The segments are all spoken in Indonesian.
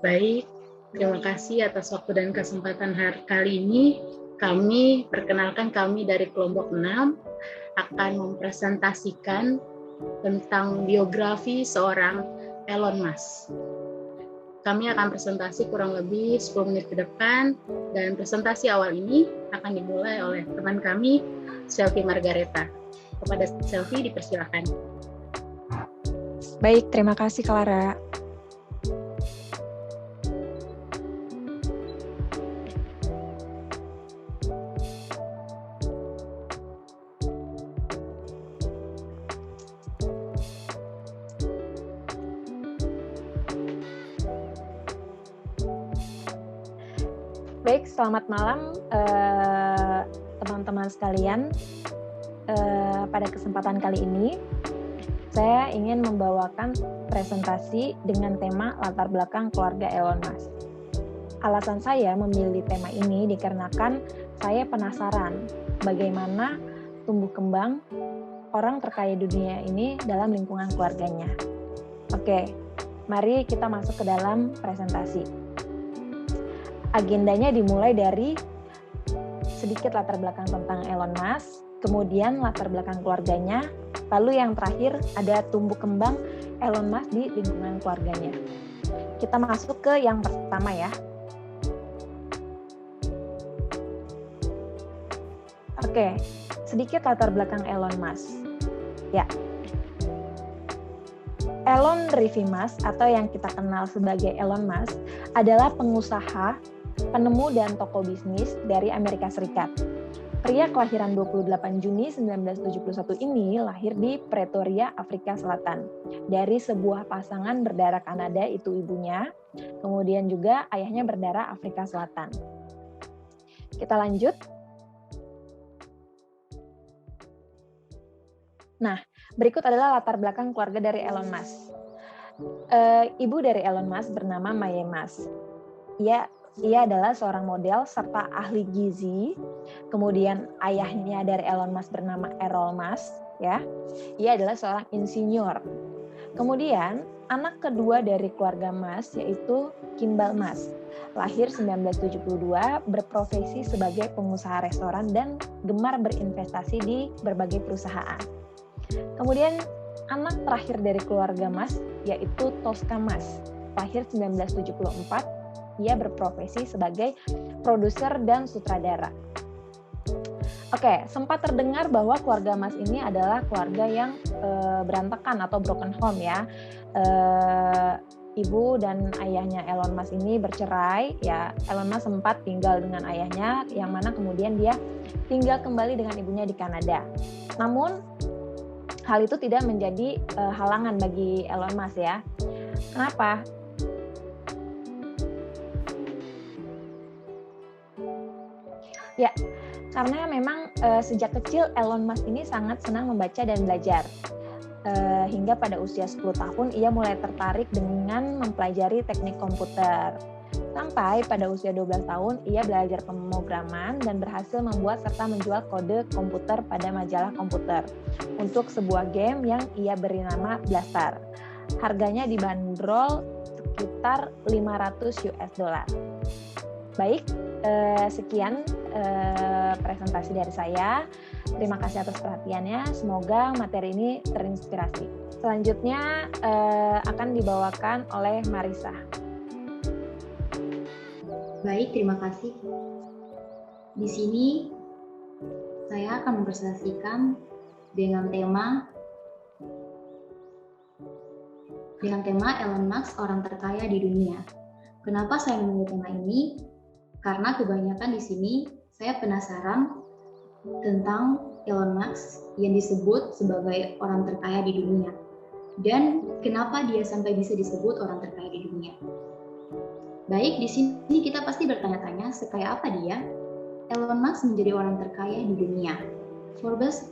Baik, terima kasih atas waktu dan kesempatan kali ini. Kami dari kelompok 6 akan mempresentasikan tentang biografi seorang Elon Musk. Kami akan presentasi kurang lebih 10 menit ke depan, dan presentasi awal ini akan dimulai oleh teman kami, Selvi Margareta. Kepada Selvi, dipersilakan. Baik, terima kasih Clara. Baik, selamat malam teman-teman sekalian. Pada kesempatan kali ini, saya ingin membawakan presentasi dengan tema latar belakang keluarga Elon Musk. Alasan saya memilih tema ini dikarenakan saya penasaran bagaimana tumbuh kembang orang terkaya di dunia ini dalam lingkungan keluarganya. Oke, mari kita masuk ke dalam presentasi. Agendanya dimulai dari sedikit latar belakang tentang Elon Musk, kemudian latar belakang keluarganya, lalu yang terakhir ada tumbuh kembang Elon Musk di lingkungan keluarganya. Kita masuk ke yang pertama ya. Oke, sedikit latar belakang Elon Musk. Ya. Elon Rivi Musk atau yang kita kenal sebagai Elon Musk adalah pengusaha, penemu dan tokoh bisnis dari Amerika Serikat. Pria kelahiran 28 Juni 1971 ini lahir di Pretoria, Afrika Selatan. Dari sebuah pasangan berdarah Kanada, itu ibunya, kemudian juga ayahnya berdarah Afrika Selatan. Kita lanjut. Nah, berikut adalah latar belakang keluarga dari Elon Musk. Ibu dari Elon Musk bernama Mae Musk. Ia adalah seorang model serta ahli gizi. Kemudian ayahnya dari Elon Musk bernama Errol Musk, ya. Ia adalah seorang insinyur. Kemudian anak kedua dari keluarga Musk yaitu Kimball Musk. Lahir 1972, berprofesi sebagai pengusaha restoran dan gemar berinvestasi di berbagai perusahaan. Kemudian anak terakhir dari keluarga Musk yaitu Tosca Musk. Lahir 1974. Ia berprofesi sebagai produser dan sutradara. Oke, sempat terdengar bahwa keluarga Musk ini adalah keluarga yang berantakan atau broken home ya. Ibu dan ayahnya Elon Musk ini bercerai, ya. Elon Musk sempat tinggal dengan ayahnya, yang mana kemudian dia tinggal kembali dengan ibunya di Kanada. Namun hal itu tidak menjadi halangan bagi Elon Musk ya. Kenapa? Ya, karena memang sejak kecil Elon Musk ini sangat senang membaca dan belajar. Hingga pada usia 10 tahun ia mulai tertarik dengan mempelajari teknik komputer. Sampai pada usia 12 tahun ia belajar pemrograman dan berhasil membuat serta menjual kode komputer pada majalah komputer untuk sebuah game yang ia beri nama Blaster. Harganya dibanderol sekitar $500. Baik, sekian presentasi dari saya. Terima kasih atas perhatiannya. Semoga materi ini terinspirasi. Selanjutnya akan dibawakan oleh Marisa. Baik, terima kasih. Di sini saya akan mempresentasikan dengan tema Elon Musk, orang terkaya di dunia. Kenapa saya memilih tema ini? Karena kebanyakan di sini saya penasaran tentang Elon Musk yang disebut sebagai orang terkaya di dunia. Dan kenapa dia sampai bisa disebut orang terkaya di dunia? Baik, di sini kita pasti bertanya-tanya, sekaya apa dia? Elon Musk menjadi orang terkaya di dunia. Forbes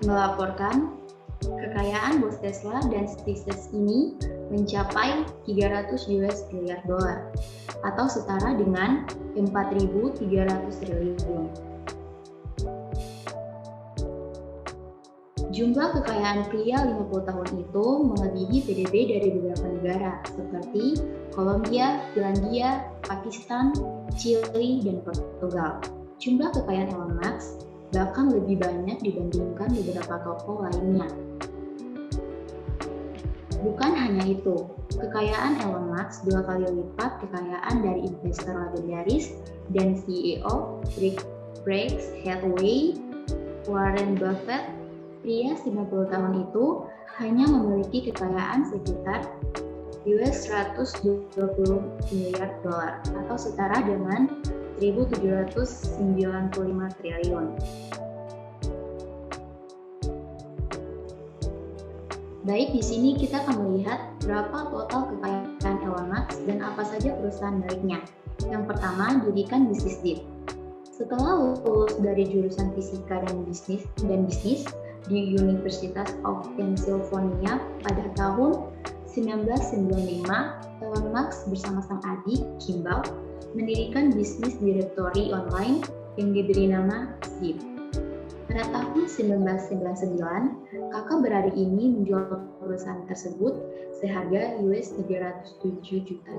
melaporkan kekayaan bos Tesla dan SpaceX ini mencapai $300 miliar atau setara dengan 4.300 triliun. Jumlah kekayaan pria 50 tahun itu melebihi PDB dari beberapa negara seperti Kolombia, Finlandia, Pakistan, Chili, dan Portugal. Jumlah kekayaan Elon Musk bahkan lebih banyak dibandingkan beberapa tokoh lainnya. Bukan hanya itu, kekayaan Elon Musk 2 kali lipat kekayaan dari investor legendaris dan CEO Berkshire Hathaway, Warren Buffett. Pria 90 tahun itu hanya memiliki kekayaan sekitar $120 miliar atau setara dengan 1.795 triliun. Baik, di sini kita akan melihat berapa total kekayaan Elon Musk dan apa saja perusahaan miliknya. Yang pertama, dirikan bisnis deep. Setelah lulus dari jurusan fisika dan bisnis di University of Pennsylvania pada tahun 1995, Elon Musk bersama sang adik, Kimball, mendirikan bisnis direktori online yang diberi nama Zip. Pada tahun 1999, kakak beradik ini menjual perusahaan tersebut seharga $307 juta.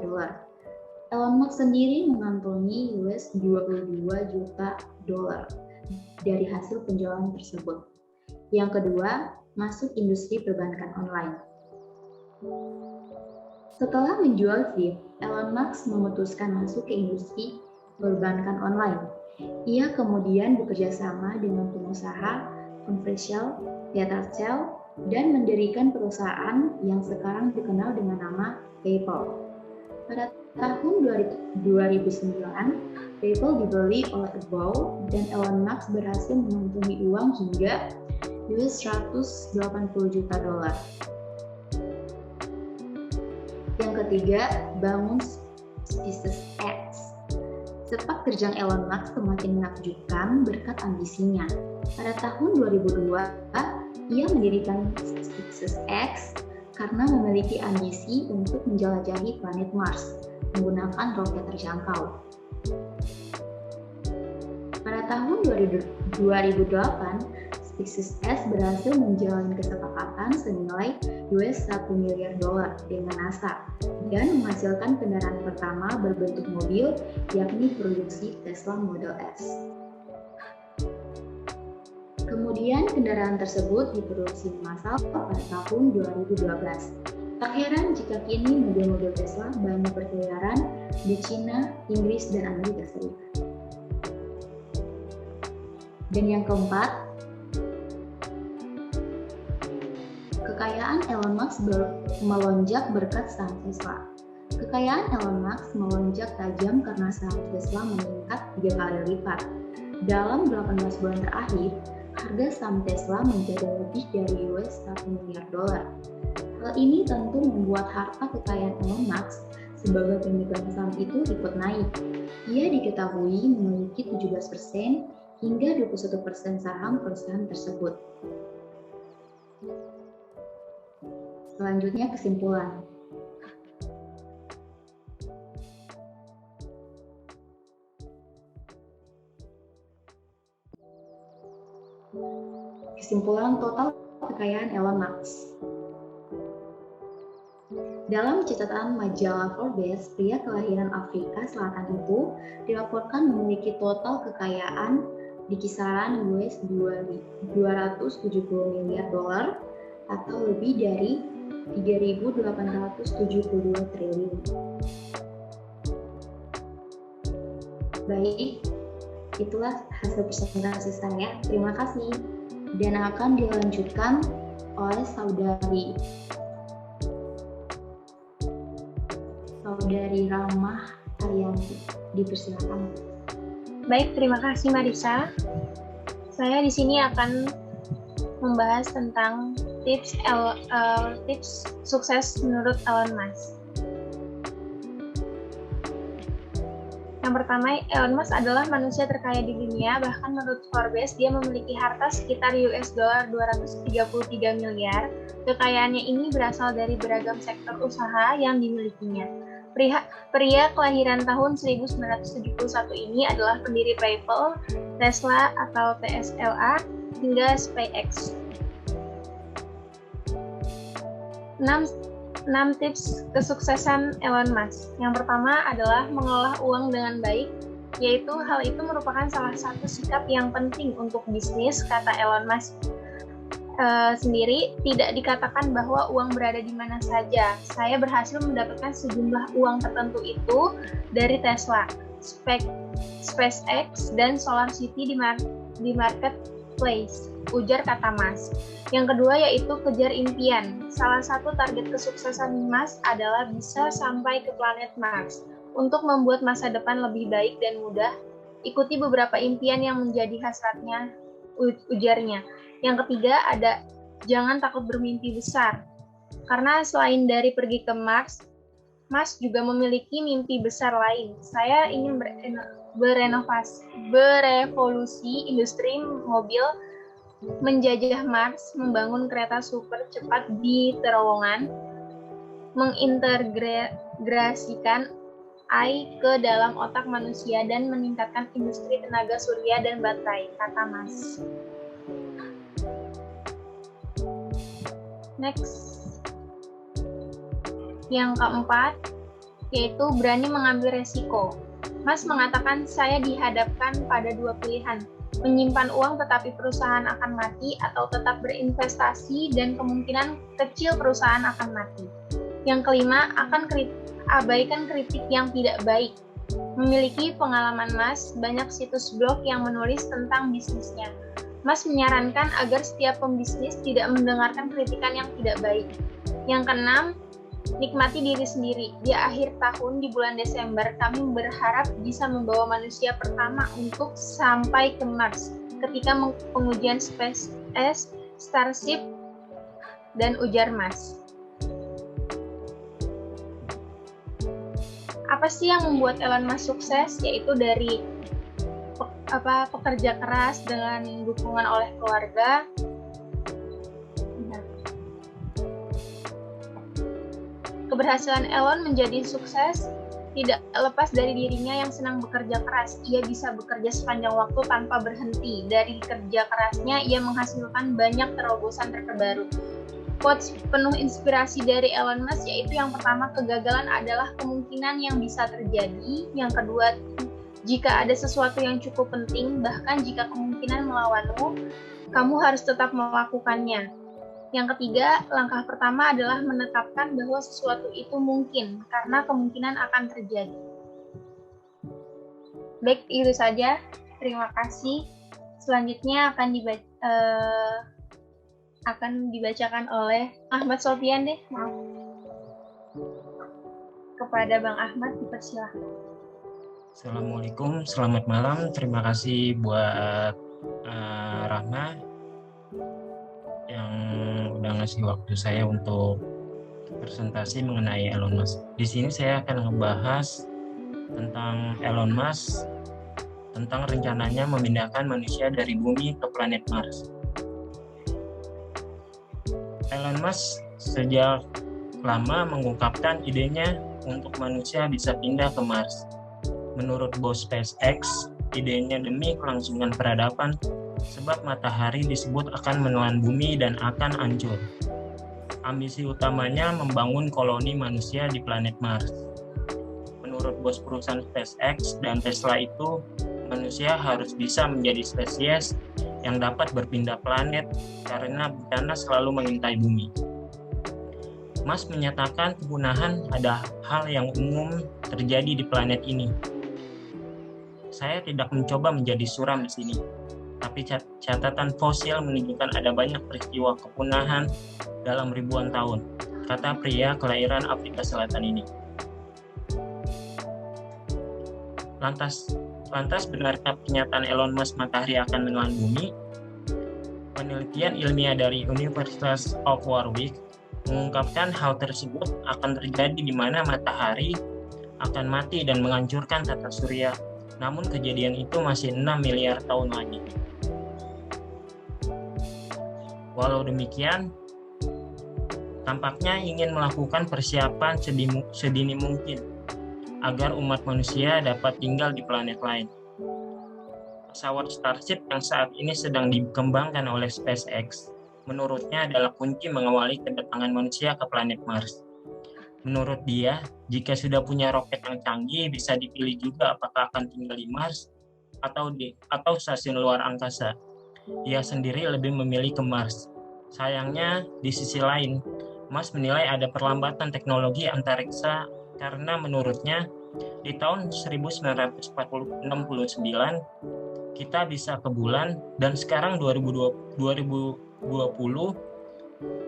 Elon Musk sendiri mengantongi $22 juta dari hasil penjualan tersebut. Yang kedua, masuk industri perbankan online. Setelah menjual Zip, Elon Musk memutuskan masuk ke industri perbankan online. Ia kemudian bekerja sama dengan pengusaha Conversial, Tetracell, dan mendirikan perusahaan yang sekarang dikenal dengan nama PayPal. Pada tahun 2009, PayPal dibeli oleh Abow dan Elon Musk berhasil mengantongi uang hingga $180 juta. Yang ketiga, bangun SpaceX. Sepak terjang Elon Musk semakin menakjubkan berkat ambisinya. Pada tahun 2002, ia mendirikan SpaceX karena memiliki ambisi untuk menjelajahi planet Mars menggunakan roket terjangkau. Pada tahun 2008, SpaceX berhasil menjalin kesepakatan senilai $1 miliar dengan NASA dan menghasilkan kendaraan pertama berbentuk mobil, yakni produksi Tesla Model S. Kemudian kendaraan tersebut diproduksi massal pada tahun 2012. Tak heran jika kini mobil-mobil Tesla banyak berkeliaran di China, Inggris, dan Amerika Serikat. Dan yang keempat, kekayaan Elon Musk melonjak berkat saham Tesla. Kekayaan Elon Musk melonjak tajam karena saham Tesla meningkat 3 kali lipat. Dalam 18 bulan terakhir, harga saham Tesla menjadi lebih dari $1 miliar. Hal ini tentu membuat harta kekayaan Elon Musk sebagai pemegang saham itu ikut naik. Ia diketahui memiliki 17% hingga 21% saham perusahaan tersebut. Selanjutnya kesimpulan. Kesimpulan total kekayaan Elon Musk. Dalam catatan majalah Forbes, pria kelahiran Afrika Selatan itu dilaporkan memiliki total kekayaan di kisaran $270 miliar atau lebih dari 3.872 triliun. Baik, itulah hasil presentasi saya. Terima kasih. Dan akan dilanjutkan oleh saudari Ramah Ariyanti. Dipersilakan. Baik, terima kasih Marisa. Saya di sini akan membahas tentang tips sukses menurut Elon Musk. Yang pertama, Elon Musk adalah manusia terkaya di dunia. Bahkan menurut Forbes, dia memiliki harta sekitar $233 miliar. Kekayaannya ini berasal dari beragam sektor usaha yang dimilikinya. Pria kelahiran tahun 1971 ini adalah pendiri PayPal, Tesla atau TSLA, hingga SpaceX. 6 tips kesuksesan Elon Musk. Yang pertama adalah mengelola uang dengan baik, yaitu hal itu merupakan salah satu sikap yang penting untuk bisnis, kata Elon Musk sendiri. Tidak dikatakan bahwa uang berada di mana saja. Saya berhasil mendapatkan sejumlah uang tertentu itu dari Tesla, SpaceX, dan SolarCity di marketplace, ujar kata Musk. Yang kedua yaitu kejar impian. Salah satu target kesuksesan Musk adalah bisa sampai ke planet Mars. Untuk membuat masa depan lebih baik dan mudah, ikuti beberapa impian yang menjadi hasratnya, ujarnya. Yang ketiga ada jangan takut bermimpi besar. Karena selain dari pergi ke Mars, Musk juga memiliki mimpi besar lain. Saya ingin berevolusi industri mobil, menjajah Mars, membangun kereta super cepat di terowongan, mengintegrasikan AI ke dalam otak manusia, dan meningkatkan industri tenaga surya dan baterai, kata Musk. Next. Yang keempat, yaitu berani mengambil resiko. Musk mengatakan, saya dihadapkan pada dua pilihan, menyimpan uang tetapi perusahaan akan mati, atau tetap berinvestasi dan kemungkinan kecil perusahaan akan mati. Yang kelima, abaikan kritik yang tidak baik. Memiliki pengalaman Musk, banyak situs blog yang menulis tentang bisnisnya. Musk menyarankan agar setiap pembisnis tidak mendengarkan kritikan yang tidak baik. Yang keenam, nikmati diri sendiri. Di akhir tahun di bulan Desember, kami berharap bisa membawa manusia pertama untuk sampai ke Mars ketika pengujian SpaceX, Starship, dan ujar Musk. Apa sih yang membuat Elon Musk sukses? Yaitu dari pekerja keras dengan dukungan oleh keluarga. Keberhasilan Elon menjadi sukses tidak lepas dari dirinya yang senang bekerja keras. Ia bisa bekerja sepanjang waktu tanpa berhenti. Dari kerja kerasnya, ia menghasilkan banyak terobosan terbaru. Quotes penuh inspirasi dari Elon Musk yaitu yang pertama, kegagalan adalah kemungkinan yang bisa terjadi. Yang kedua, jika ada sesuatu yang cukup penting, bahkan jika kemungkinan melawanmu, kamu harus tetap melakukannya. Yang ketiga, langkah pertama adalah menetapkan bahwa sesuatu itu mungkin, karena kemungkinan akan terjadi. Baik, itu saja. Terima kasih. Selanjutnya akan dibacakan oleh Ahmad Sofyan deh. Maaf. Kepada Bang Ahmad, dipersilahkan. Assalamualaikum, selamat malam. Terima kasih buat Rahma yang udah ngasih waktu saya untuk presentasi mengenai Elon Musk. Di sini saya akan ngebahas tentang Elon Musk, tentang rencananya memindahkan manusia dari bumi ke planet Mars. Elon Musk sejak lama mengungkapkan idenya untuk manusia bisa pindah ke Mars. Menurut bos SpaceX, idenya demi kelangsungan peradaban sebab matahari disebut akan menelan bumi dan akan hancur. Ambisi utamanya membangun koloni manusia di planet Mars. Menurut bos perusahaan SpaceX dan Tesla itu, manusia harus bisa menjadi spesies yang dapat berpindah planet karena bencana selalu mengintai bumi. Musk menyatakan kepunahan ada hal yang umum terjadi di planet ini. Saya tidak mencoba menjadi suram di sini, tapi catatan fosil menunjukkan ada banyak peristiwa kepunahan dalam ribuan tahun, kata pria kelahiran Afrika Selatan ini. Lantas benarkah pernyataan Elon Musk matahari akan menelan bumi? Penelitian ilmiah dari University of Warwick mengungkapkan hal tersebut akan terjadi di mana matahari akan mati dan menghancurkan tata surya. Namun kejadian itu masih 6 miliar tahun lagi. Walau demikian, tampaknya ingin melakukan persiapan sedini mungkin agar umat manusia dapat tinggal di planet lain. Pesawat Starship yang saat ini sedang dikembangkan oleh SpaceX menurutnya adalah kunci mengawali kedatangan manusia ke planet Mars. Menurut dia, jika sudah punya roket yang canggih, bisa dipilih juga apakah akan tinggal di Mars atau stasiun luar angkasa. Ia sendiri lebih memilih ke Mars. Sayangnya, di sisi lain, Mas menilai ada perlambatan teknologi antariksa karena menurutnya di tahun 1969 kita bisa ke bulan, dan sekarang 2020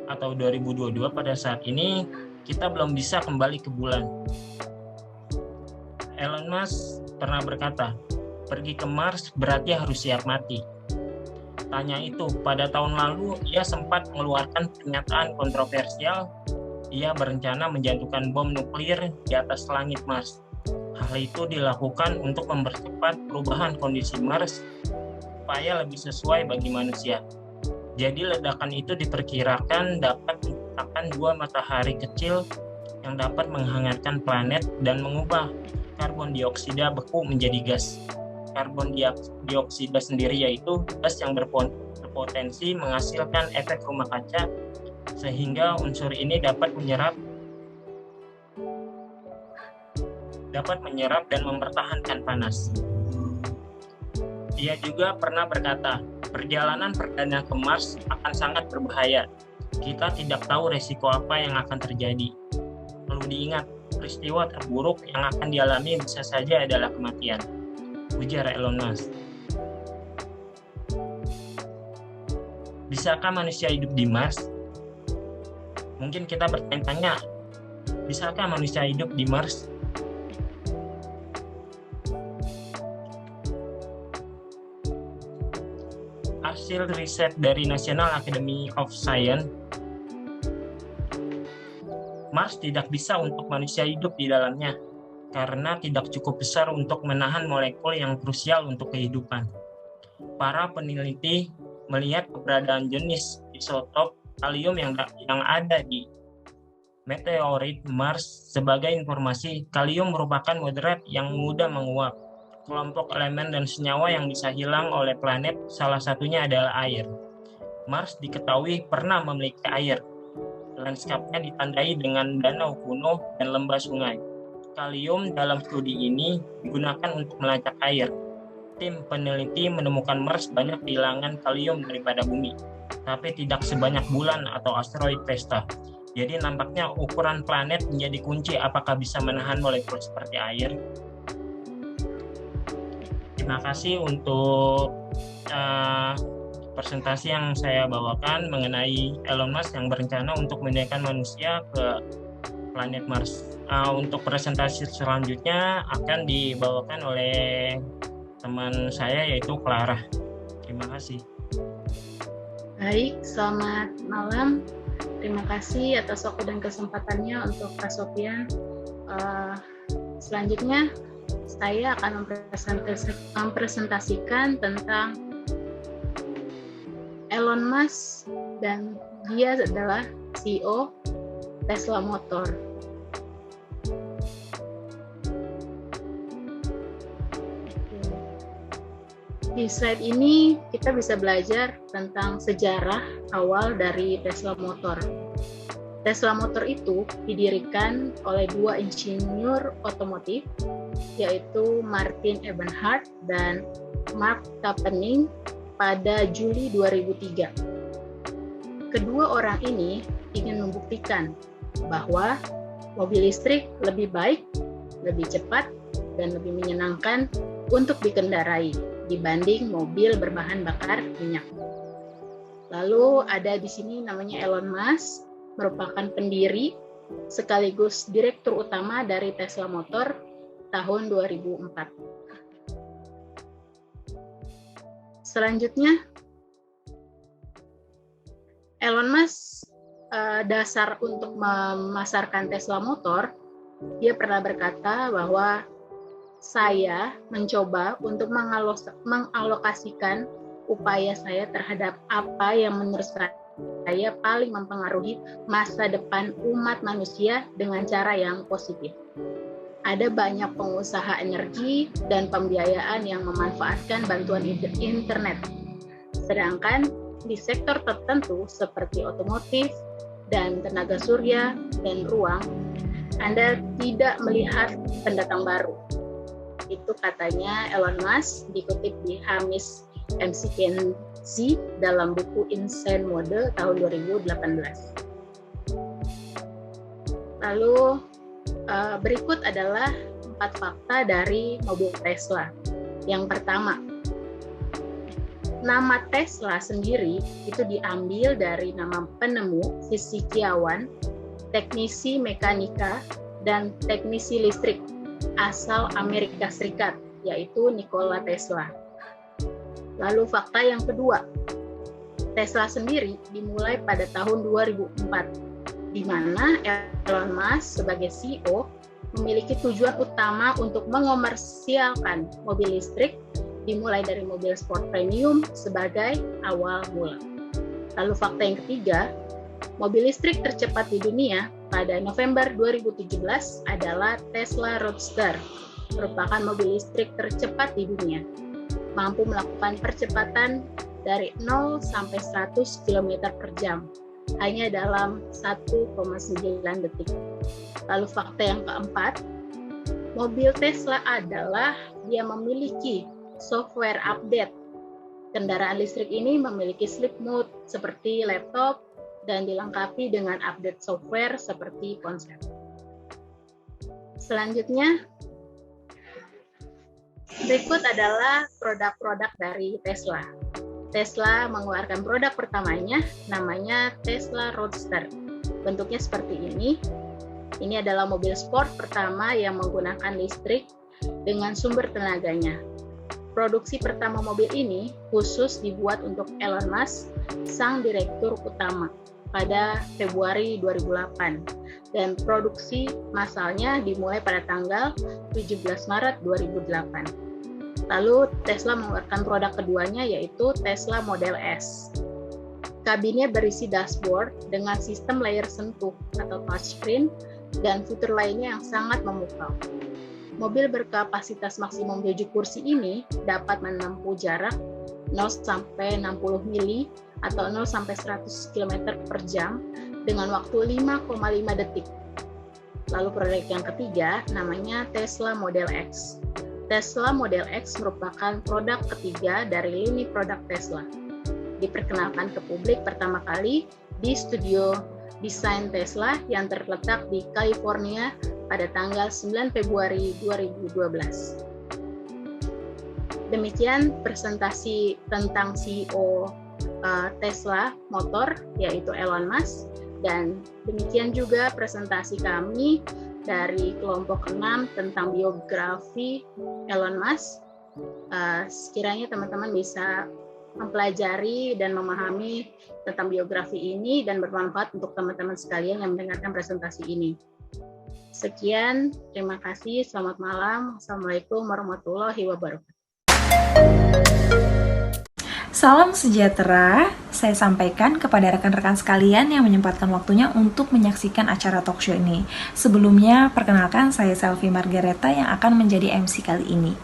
atau 2022 pada saat ini kita belum bisa kembali ke bulan. Elon Musk pernah berkata, pergi ke Mars berarti harus siap mati. Tanya itu, pada tahun lalu ia sempat mengeluarkan pernyataan kontroversial. Ia berencana menjatuhkan bom nuklir di atas langit Mars. Hal itu dilakukan untuk mempercepat perubahan kondisi Mars supaya lebih sesuai bagi manusia. Jadi ledakan itu diperkirakan dapat menciptakan 2 matahari kecil yang dapat menghangatkan planet dan mengubah karbon dioksida beku menjadi gas. Karbon dioksida sendiri yaitu gas yang berpotensi menghasilkan efek rumah kaca, sehingga unsur ini dapat menyerap dan mempertahankan panas. Ia juga pernah berkata, perjalanan perdana ke Mars akan sangat berbahaya. Kita tidak tahu resiko apa yang akan terjadi. Perlu diingat, peristiwa terburuk yang akan dialami bisa saja adalah kematian, ujar Elon Musk. Bisakah manusia hidup di Mars? Mungkin kita bertanya-tanya, bisakah manusia hidup di Mars? Hasil riset dari National Academy of Science, Mars tidak bisa untuk manusia hidup di dalamnya karena tidak cukup besar untuk menahan molekul yang krusial untuk kehidupan. Para peneliti melihat keberadaan jenis isotop kalium yang ada di meteorit Mars. Sebagai informasi, kalium merupakan moderat yang mudah menguap. Kelompok elemen dan senyawa yang bisa hilang oleh planet, salah satunya adalah air. Mars diketahui pernah memiliki air. Lanskapnya ditandai dengan danau kuno dan lembah sungai. Kalium dalam studi ini digunakan untuk melacak air. Tim peneliti menemukan Mars banyak kehilangan kalium daripada bumi, tapi tidak sebanyak bulan atau asteroid Vesta. Jadi nampaknya ukuran planet menjadi kunci apakah bisa menahan molekul seperti air. Terima kasih untuk presentasi yang saya bawakan mengenai Elon Musk yang berencana untuk memindahkan manusia ke planet Mars. Untuk presentasi selanjutnya akan dibawakan oleh teman saya yaitu Clara. Terima kasih. Baik, selamat malam. Terima kasih atas waktu dan kesempatannya untuk Kak Sofian. Selanjutnya saya akan mempresentasikan tentang Elon Musk, dan dia adalah CEO Tesla Motor. Di slide ini kita bisa belajar tentang sejarah awal dari Tesla Motor. Tesla Motor itu didirikan oleh 2 insinyur otomotif, yaitu Martin Eberhard dan Mark Tarpenning pada Juli 2003. Kedua orang ini ingin membuktikan bahwa mobil listrik lebih baik, lebih cepat, dan lebih menyenangkan untuk dikendarai dibanding mobil berbahan bakar minyak. Lalu ada di sini namanya Elon Musk, merupakan pendiri sekaligus direktur utama dari Tesla Motor tahun 2004. Selanjutnya, Elon Musk dasar untuk memasarkan Tesla Motor, dia pernah berkata bahwa saya mencoba untuk mengalokasikan upaya saya terhadap apa yang menurut saya paling mempengaruhi masa depan umat manusia dengan cara yang positif. Ada banyak pengusaha energi dan pembiayaan yang memanfaatkan bantuan internet. Sedangkan di sektor tertentu seperti otomotif dan tenaga surya dan ruang, Anda tidak melihat pendatang baru. Itu katanya Elon Musk, dikutip di Hamis McKinsey dalam buku Insane Mode tahun 2018. Lalu berikut adalah 4 fakta dari mobil Tesla. Yang pertama, nama Tesla sendiri itu diambil dari nama penemu, fisikawan, teknisi mekanika, dan teknisi listrik asal Amerika Serikat, yaitu Nikola Tesla. Lalu fakta yang kedua, Tesla sendiri dimulai pada tahun 2004, di mana Elon Musk sebagai CEO memiliki tujuan utama untuk mengomersialkan mobil listrik dimulai dari mobil sport premium sebagai awal mula. Lalu fakta yang ketiga, mobil listrik tercepat di dunia pada November 2017 adalah Tesla Roadster, merupakan mobil listrik tercepat di dunia, mampu melakukan percepatan dari 0 sampai 100 km per jam hanya dalam 1,9 detik. Lalu fakta yang keempat, mobil Tesla adalah dia memiliki software update. Kendaraan listrik ini memiliki sleep mode seperti laptop dan dilengkapi dengan update software seperti ponsel. Selanjutnya, berikut adalah produk-produk dari Tesla. Tesla mengeluarkan produk pertamanya, namanya Tesla Roadster. Bentuknya seperti ini. Ini adalah mobil sport pertama yang menggunakan listrik dengan sumber tenaganya. Produksi pertama mobil ini khusus dibuat untuk Elon Musk, sang direktur utama, pada Februari 2008. Dan produksi massalnya dimulai pada tanggal 17 Maret 2008. Lalu Tesla mengeluarkan produk keduanya yaitu Tesla Model S. Kabinnya berisi dashboard dengan sistem layar sentuh atau touchscreen dan fitur lainnya yang sangat memukau. Mobil berkapasitas maksimum 7 kursi ini dapat menempuh jarak 0 sampai 60 mili atau 0 sampai 100 km per jam dengan waktu 5,5 detik. Lalu produk yang ketiga namanya Tesla Model X. Tesla Model X merupakan produk ketiga dari lini produk Tesla. Diperkenalkan ke publik pertama kali di studio desain Tesla yang terletak di California pada tanggal 9 Februari 2012. Demikian presentasi tentang CEO Tesla Motor, yaitu Elon Musk, dan demikian juga presentasi kami dari kelompok 6 tentang biografi Elon Musk. Sekiranya teman-teman bisa mempelajari dan memahami tentang biografi ini dan bermanfaat untuk teman-teman sekalian yang mendengarkan presentasi ini. Sekian, terima kasih, selamat malam. Assalamualaikum warahmatullahi wabarakatuh. Salam sejahtera, saya sampaikan kepada rekan-rekan sekalian yang menyempatkan waktunya untuk menyaksikan acara talkshow ini. Sebelumnya, perkenalkan saya Selvi Margareta yang akan menjadi MC kali ini.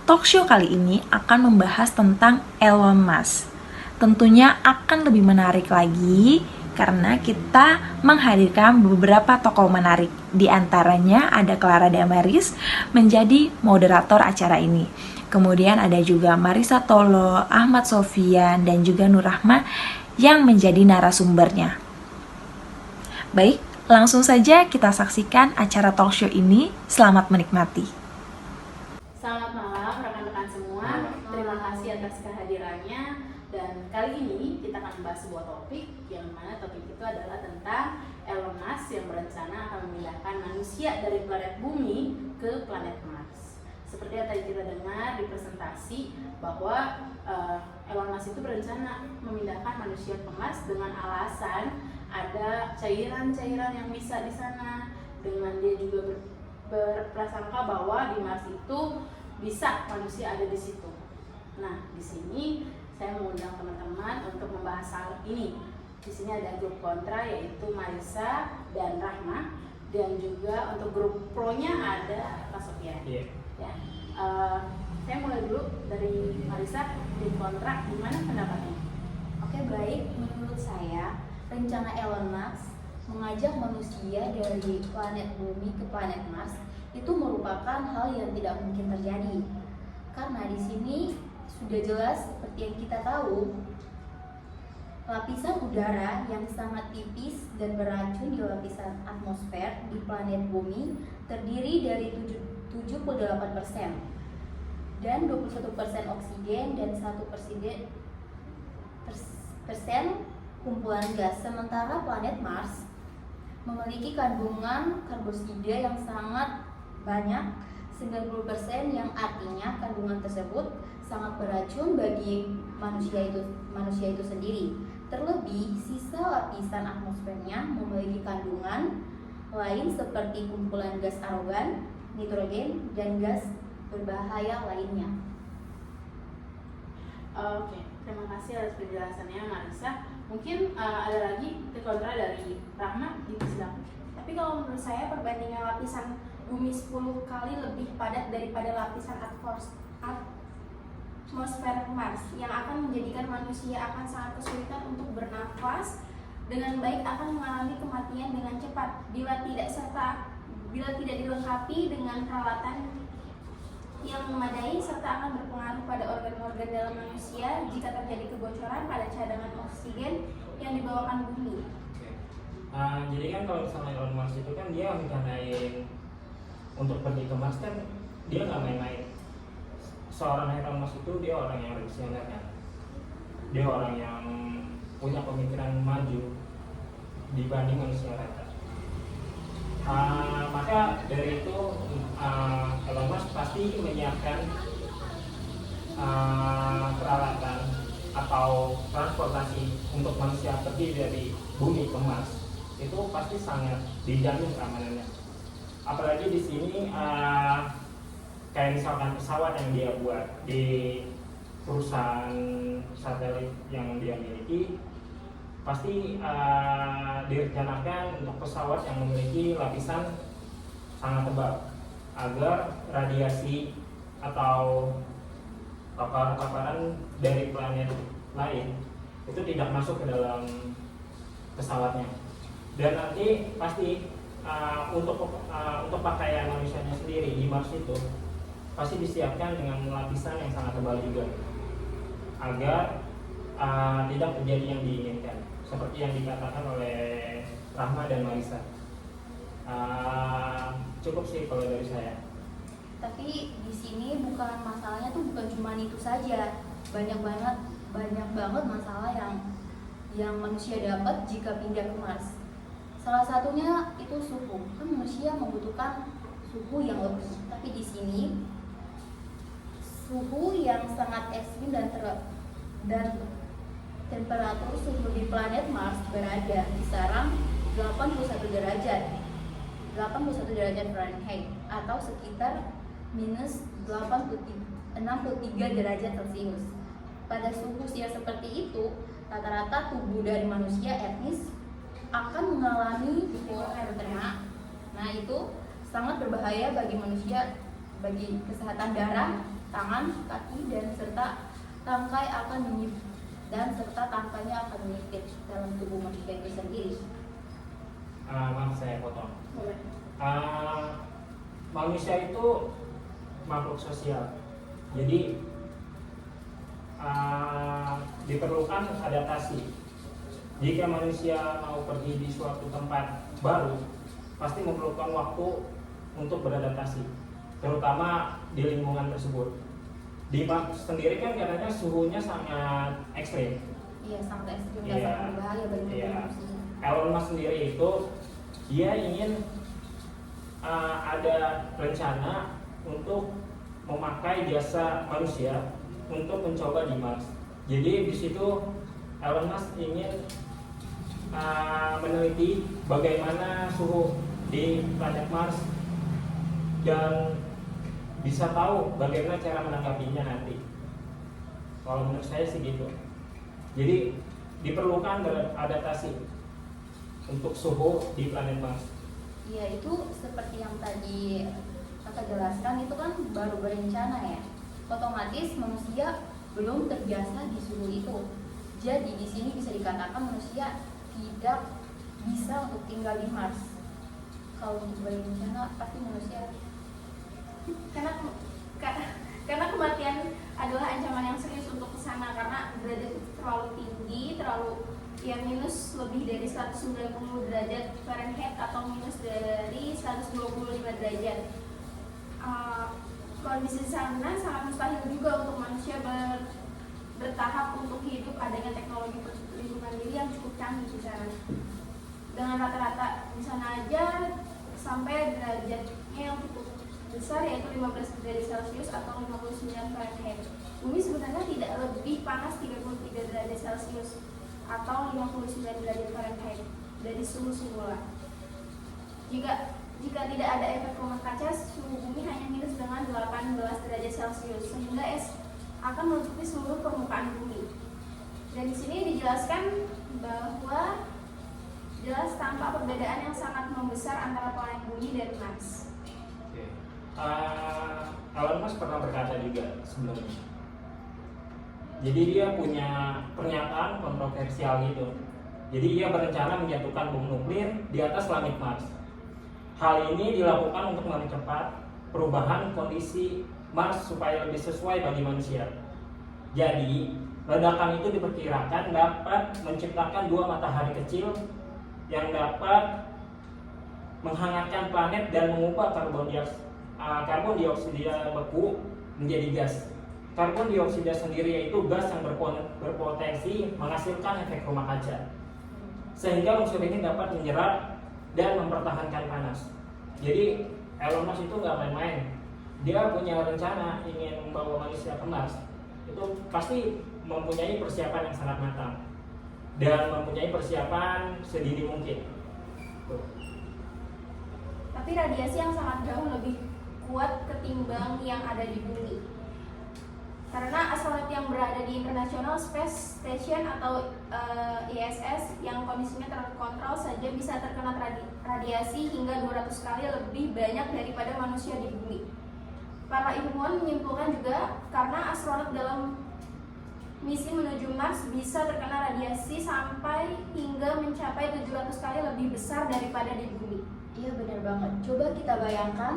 Talkshow kali ini akan membahas tentang Elon Musk. Tentunya akan lebih menarik lagi karena kita menghadirkan beberapa tokoh menarik. Di antaranya ada Clara Damaris menjadi moderator acara ini. Kemudian ada juga Marisa Tolo, Ahmad Sofian, dan juga Nur Rahma yang menjadi narasumbernya. Baik, langsung saja kita saksikan acara talkshow ini. Selamat menikmati. Selamat malam rekan-rekan semua. Terima kasih atas kehadirannya. Dan kali ini kita akan membahas sebuah topik yang mana topik itu adalah tentang Elon Musk yang berencana akan memindahkan manusia dari planet Bumi ke planet Mars. Seperti yang tadi kita dengar di presentasi bahwa Elon Musk itu berencana memindahkan manusia ke Mars dengan alasan ada cairan-cairan yang bisa di sana, dengan dia juga berprasangka bahwa di Mars itu bisa manusia ada di situ. Nah, di sini saya mengundang teman-teman untuk membahas hal ini. Di sini ada grup kontra yaitu Marisa dan Rahma, dan juga untuk grup pro-nya ada Pak Sofian. Ya, saya mulai dulu dari Marisa. Di kontrak gimana pendapatnya? Oke, baik. Menurut saya, rencana Elon Musk mengajak manusia dari planet Bumi ke planet Mars itu merupakan hal yang tidak mungkin terjadi. Karena di sini sudah jelas seperti yang kita tahu, lapisan udara yang sangat tipis dan beracun di lapisan atmosfer di planet Bumi terdiri dari 78% dan 21% oksigen dan 1% kumpulan gas. Sementara planet Mars memiliki kandungan karbosida yang sangat banyak, 90%, yang artinya kandungan tersebut sangat beracun bagi manusia itu sendiri. Terlebih, sisa lapisan atmosfernya memiliki kandungan lain seperti kumpulan gas argon, nitrogen, dan gas berbahaya lainnya. Oke, terima kasih atas penjelasannya Marisa. Mungkin ada lagi kontra dari Rahma, silakan. Tapi kalau menurut saya perbandingan lapisan bumi 10 kali lebih padat daripada lapisan atmosfer Mars yang akan menjadikan manusia akan sangat kesulitan untuk bernafas dengan baik, akan mengalami kematian dengan cepat bila tidak dilengkapi dengan peralatan yang memadai, serta akan berpengaruh pada organ-organ dalam manusia jika terjadi kebocoran pada cadangan oksigen yang dibawakan bumi. Jadi kan kalau misalnya Elon Musk itu kan dia rencanain untuk pergi ke Mars, kan dia nggak main-main. Seorang Elon Musk itu dia orang yang visioner kan, dia orang yang punya pemikiran maju dibanding manusia rata. Maka dari itu Elon Musk pasti menyiapkan peralatan atau transportasi untuk manusia pergi dari bumi ke Mars. Itu pasti sangat dijamin keamanannya. Apalagi di sini kayak misalkan pesawat yang dia buat di perusahaan satelit yang dia miliki, pasti direncanakan untuk pesawat yang memiliki lapisan sangat tebal agar radiasi atau paparan dari planet lain itu tidak masuk ke dalam pesawatnya. Dan nanti pasti untuk pakaian manusianya sendiri di Mars itu pasti disiapkan dengan lapisan yang sangat tebal juga agar tidak terjadi yang diinginkan, seperti yang dikatakan oleh Rahma dan Marisa. Cukup sih kalau dari saya. Tapi di sini masalahnya tuh bukan cuma itu saja, banyak banget masalah yang manusia dapat jika pindah ke Mars. Salah satunya itu suhu. Kan manusia membutuhkan suhu yang lebih, tapi di sini suhu yang sangat ekstrim dan temperatur suhu di planet Mars berada di kisaran 81 derajat Fahrenheit atau sekitar minus 63 derajat Celcius. Pada suhu yang seperti itu, rata-rata tubuh dari manusia etnis akan mengalami hipotermia. Nah, itu sangat berbahaya bagi manusia, bagi kesehatan darah, tangan, kaki, dan serta tangkainya akan menipis dalam tubuh manusia itu sendiri. Maaf saya potong. Manusia itu makhluk sosial, jadi diperlukan adaptasi. Jika manusia mau pergi di suatu tempat baru, pasti memerlukan waktu untuk beradaptasi, terutama di lingkungan tersebut. Di Mars sendiri kan katanya suhunya sangat ekstrim. Iya, sangat ekstrim dan sangat berbahaya bagi manusia. Elon Musk sendiri itu dia ingin ada rencana untuk memakai jasa manusia untuk mencoba di Mars. Jadi di situ Elon Musk ingin meneliti bagaimana suhu di planet Mars dan bisa tahu bagaimana cara menanggapinya nanti. Kalau menurut saya sih gitu. Jadi diperlukan adaptasi untuk suhu di planet Mars. Iya, itu seperti yang tadi Kakak jelaskan, itu kan baru berencana ya. Otomatis manusia belum terbiasa di suhu itu. Jadi di sini bisa dikatakan manusia tidak bisa untuk tinggal di Mars. Kalau berbagai bencana pasti manusia karena kematian adalah ancaman yang serius untuk kesana, karena derajat terlalu tinggi, terlalu minus lebih dari 190 derajat Fahrenheit atau minus dari 125 derajat. Kondisi sana sangat mustahil juga untuk manusia bertahap untuk hidup, adanya teknologi perlindungan diri yang cukup canggih di sana. Dengan rata-rata di sana aja sampai derajatnya yang cukup besar, yaitu 15 derajat Celcius atau 59 Fahrenheit. Bumi sebenarnya tidak lebih panas 33 derajat Celcius atau 59 derajat Fahrenheit dari suhu semula. Jika tidak ada efek rumah kaca, suhu bumi hanya minus dengan 18 derajat Celcius, sehingga es akan menutupi seluruh permukaan bumi. Dan di sini dijelaskan bahwa jelas tampak perbedaan yang sangat membesar antara planet bumi dan Mars. Elon Musk pernah berkata juga sebelumnya. Jadi dia punya pernyataan kontroversial gitu. Jadi dia berencana menjatuhkan bom nuklir di atas langit Mars. Hal ini dilakukan untuk mempercepat perubahan kondisi Mars supaya lebih sesuai bagi manusia. Jadi, ledakan itu diperkirakan dapat menciptakan 2 matahari kecil yang dapat menghangatkan planet dan mengubah karbon dioksida beku menjadi gas. Karbon dioksida sendiri yaitu gas yang berpotensi menghasilkan efek rumah kaca, sehingga unsur ini dapat menyerap dan mempertahankan panas. Jadi Elon Musk itu nggak main-main. Dia punya rencana ingin membawa manusia ke Mars. Itu pasti mempunyai persiapan yang sangat matang dan mempunyai persiapan sedini mungkin. Tapi radiasi yang sangat jauh lebih kuat ketimbang yang ada di bumi. Karena astronot yang berada di International Space Station atau ISS yang kondisinya terkontrol saja bisa terkena radiasi hingga 200 kali lebih banyak daripada manusia di bumi. Para ilmuwan menyimpulkan juga karena astronot dalam misi menuju Mars bisa terkena radiasi sampai hingga mencapai 700 kali lebih besar daripada di bumi. Iya benar banget. Coba kita bayangkan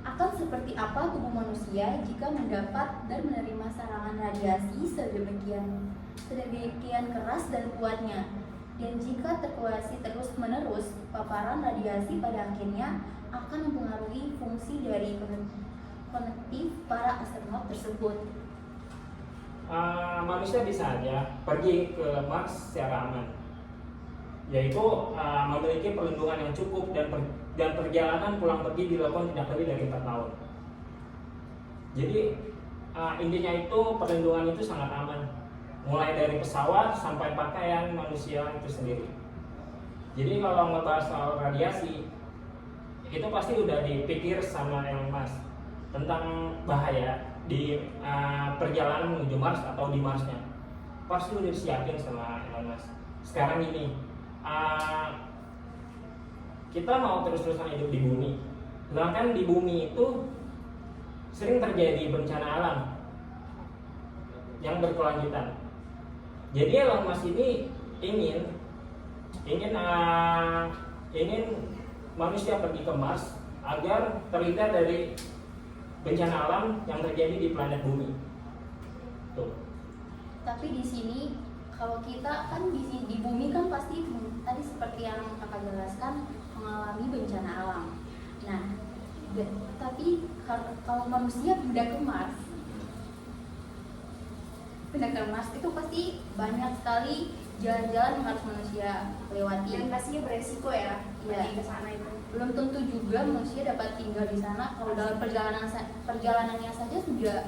akan seperti apa tubuh manusia jika mendapat dan menerima serangan radiasi sedemikian keras dan kuatnya. Dan jika terkulasi terus-menerus, paparan radiasi pada akhirnya akan mempengaruhi fungsi dari kognitif para astronot tersebut. Manusia bisa aja pergi ke Mars secara aman, yaitu memiliki perlindungan yang cukup dan perjalanan pulang pergi dilakukan tidak lebih dari 4 tahun. Jadi intinya itu perlindungan itu sangat aman, mulai dari pesawat sampai pakaian manusia itu sendiri. Jadi kalau ngebahas soal radiasi, itu pasti udah dipikir sama Elon Musk tentang bahaya di perjalanan menuju Mars atau di Marsnya. Pasti udah disiapin sama Elon Musk. Sekarang ini kita mau terus-terusan hidup di bumi, sedangkan di bumi itu sering terjadi bencana alam yang berkelanjutan. Jadi Elon Musk ini ingin manusia pergi ke Mars agar terhindar dari bencana alam yang terjadi di planet bumi. Tuh. Tapi di sini kalau kita kan di bumi kan pasti tadi seperti yang kakak jelaskan mengalami bencana alam. Nah, tapi kalau manusia pindah ke Mars itu pasti banyak sekali jalan-jalan yang harus manusia lewati. Dan pastinya beresiko ya, Iya. ke sana itu. Belum tentu juga manusia dapat tinggal di sana kalau dalam perjalanannya saja sudah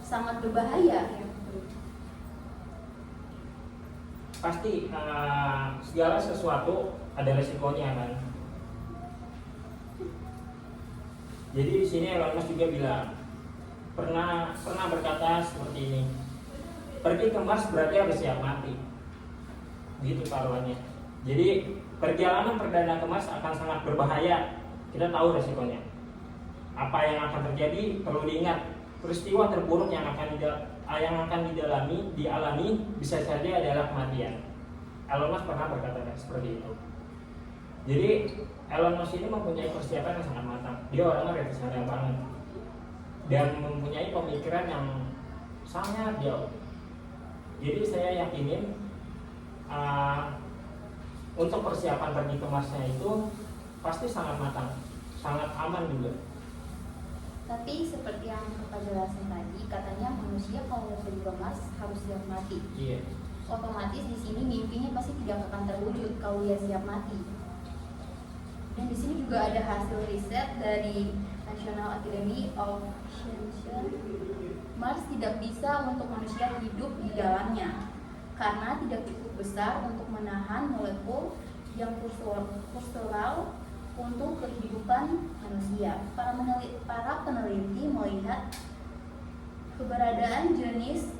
sangat berbahaya. Pasti segala sesuatu ada resikonya kan. Jadi di sini Elon Musk juga bilang pernah berkata seperti ini, pergi ke Mars berarti harus siap mati, gitu taruhannya. Jadi perjalanan perdana ke Mars akan sangat berbahaya. Kita tahu resikonya. Apa yang akan terjadi perlu diingat. Peristiwa terburuk yang akan yang akan dialami bisa saja adalah kematian. Elon Musk pernah berkata seperti itu. Jadi Elon Musk ini mempunyai persiapan yang sangat matang. Dia orangnya revolusioner banget dan mempunyai pemikiran yang sangat jauh. Jadi saya yakinin untuk persiapan pergi ke Marsnya itu pasti sangat matang, sangat aman juga. Tapi seperti yang Kakak jelasin tadi, katanya manusia kalau mau pergi ke Mars harus siap mati. Iya. Otomatis di sini mimpinya pasti tidak akan terwujud kalau dia siap mati. Dan di sini juga ada hasil riset dari National Academy of Sciences. Mars tidak bisa untuk manusia hidup di dalamnya karena tidak cukup besar untuk menahan molekul yang struktural untuk kehidupan manusia. Para peneliti melihat keberadaan jenis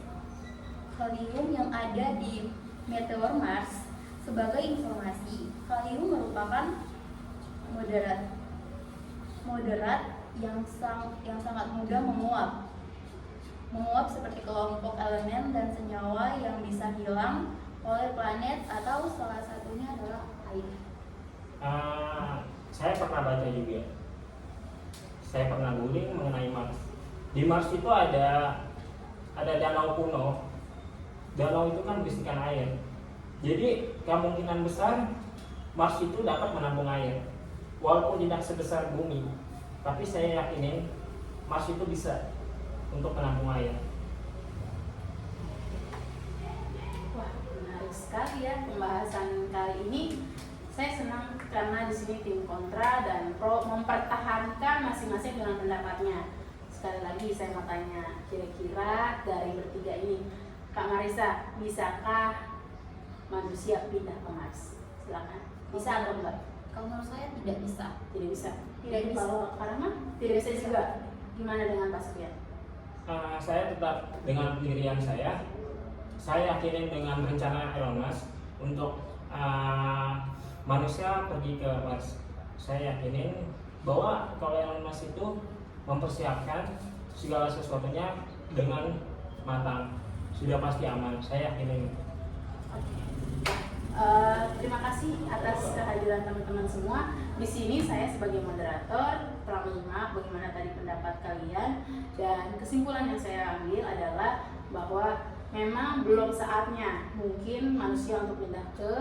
helium yang ada di meteor Mars. Sebagai informasi, helium merupakan moderat yang sangat mudah menguap seperti kelompok elemen dan senyawa yang bisa hilang oleh planet atau salah satunya adalah air. Saya pernah baca juga. Saya pernah googling mengenai Mars. Di Mars itu ada danau kuno. Danau itu kan bisikan air. Jadi kemungkinan besar Mars itu dapat menampung air. Walaupun tidak sebesar bumi, tapi saya yakinin Mars itu bisa untuk menampung air. Wah, menarik sekali ya pembahasan kali ini. Saya senang karena di sini tim kontra dan pro mempertahankan masing-masing dengan pendapatnya. Sekali lagi saya mau tanya, kira-kira dari bertiga ini, Kak Marisa, bisakah manusia pindah ke Mars? Silakan. Bisa atau enggak? Kalau menurut saya tidak bisa. Tidak bisa. Tidak bisa. Kalau karena tidak bisa juga. Gimana dengan Pak Sufyan? Saya tetap dengan pendirian saya. Saya yakinin dengan rencana Elon Musk untuk manusia pergi ke Mars. Saya yakinin bahwa kalau Elon Musk itu mempersiapkan segala sesuatunya dengan matang, sudah pasti aman. Saya yakinin. Terima kasih atas kehadiran teman-teman semua. Di sini saya sebagai moderator telah menyimak bagaimana tadi pendapat kalian, dan kesimpulan yang saya ambil adalah bahwa memang belum saatnya mungkin manusia untuk pindah ke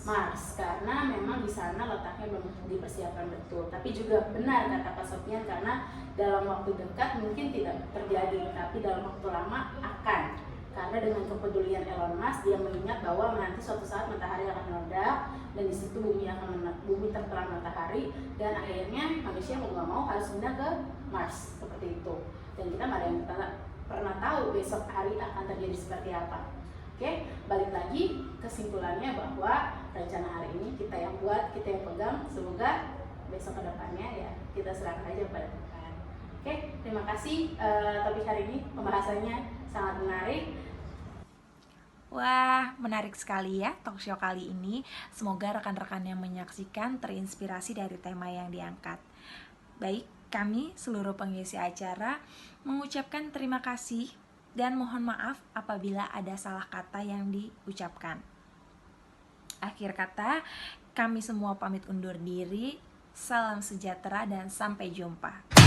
Mars karena memang di sana letaknya belum dipersiapkan betul. Tapi juga benar kata Pak Sofyan, karena dalam waktu dekat mungkin tidak terjadi, tapi dalam waktu lama akan. Karena dengan kepedulian Elon Musk, dia mengingat bahwa nanti suatu saat matahari akan meledak dan di situ bumi terterang matahari, dan akhirnya manusia mau nggak mau harus pindah ke Mars seperti itu. Dan kita nggak ada yang pernah tahu besok hari akan terjadi seperti apa. Oke, balik lagi kesimpulannya bahwa rencana hari ini kita yang buat, kita yang pegang. Semoga besok kedepannya ya kita serahkan aja pada Tuhan. Oke, terima kasih. Topik hari ini pembahasannya sangat menarik. Wah, menarik sekali ya talkshow kali ini. Semoga rekan-rekan yang menyaksikan terinspirasi dari tema yang diangkat. Baik, kami seluruh pengisi acara mengucapkan terima kasih dan mohon maaf apabila ada salah kata yang diucapkan. Akhir kata, kami semua pamit undur diri. Salam sejahtera dan sampai jumpa.